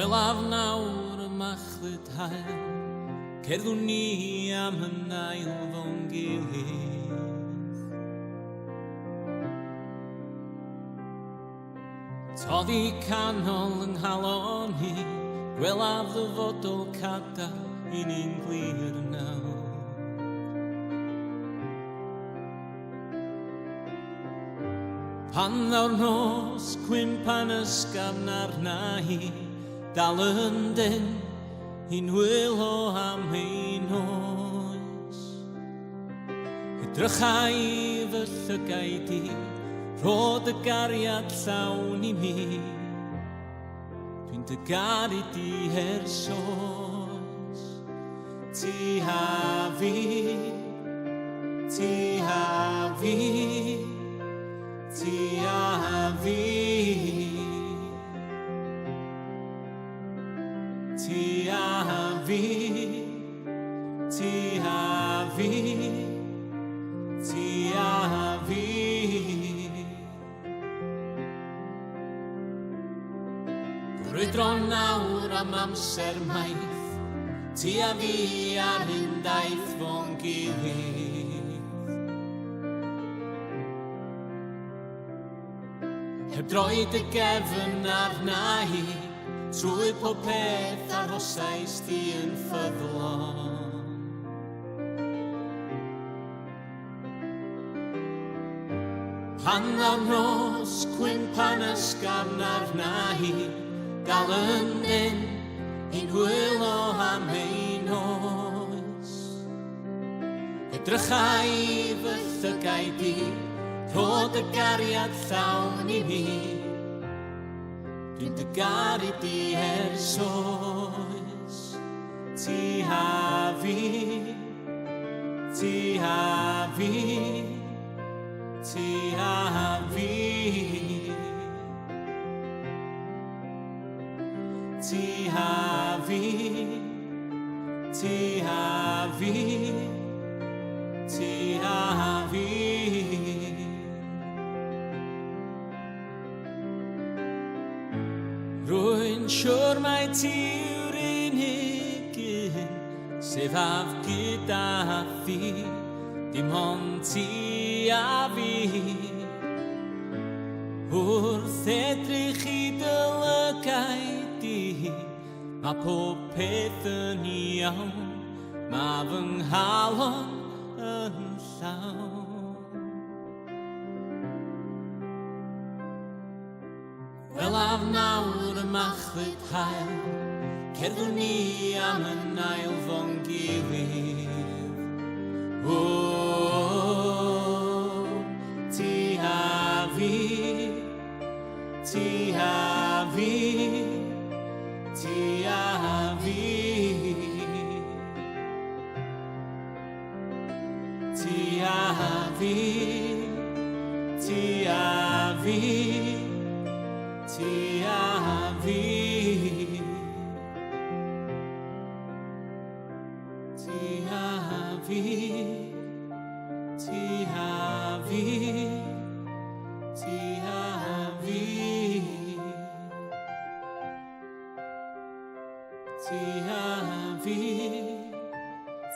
Gwelaf nawr y machlud hael, cerddwn ni am yn ail fo'n gilydd. Toddi canol yng nghalon ni, gwelaf ddyfodol cadar i ni'n glir nawr. Pan ddaw'r nos cwympan ysgafn arna hi, dal yn dyn i'n wylo am ein oes. Edrychai fy llygau di, rhod y gariad llawn i mi. Dwi'n dy garu di ers oes. Ti a fi, ti a fi, ti a fi. Ti a fi, ti a fi, ti a fi. Brwydron nawr am amser maith, ti a fi ar hyn daith fo'n gilydd. Heb droed y gefn arna hi, trwy pob peth arhosais di yn ffyddlon. Pan ddaw'r nos cwympan ysgafn arna hi, dal yn dyn i'n wylo am ein oes. Edrychai fy llygau di, rhod y gariad llawn i mi. Dwi'n dy garu di ers oes. Ti a fi, ti a fi, ti a fi. Ti a fi, ti a fi, ti a fi. Rwy'n siwr mai ti yw'r unig un sef af gyda fi, dim ond ti a fi. Wrth edrych i dy lygau di, mae pob peth yn iawn, mae fy nghalon yn llawn. Gwelaf nawr y machlud hael, cerddwn ni am yn ail fo'n gilydd. O, ti a fi, ti a fi, ti a fi. Ti a fi, ti a fi, ti a fi. Ti a fi, ti a fi, ti a fi. Ti a fi,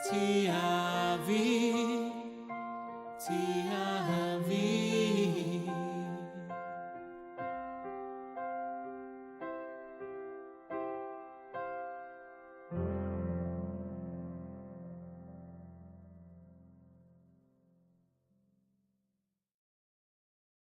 ti a fi, ti a fi.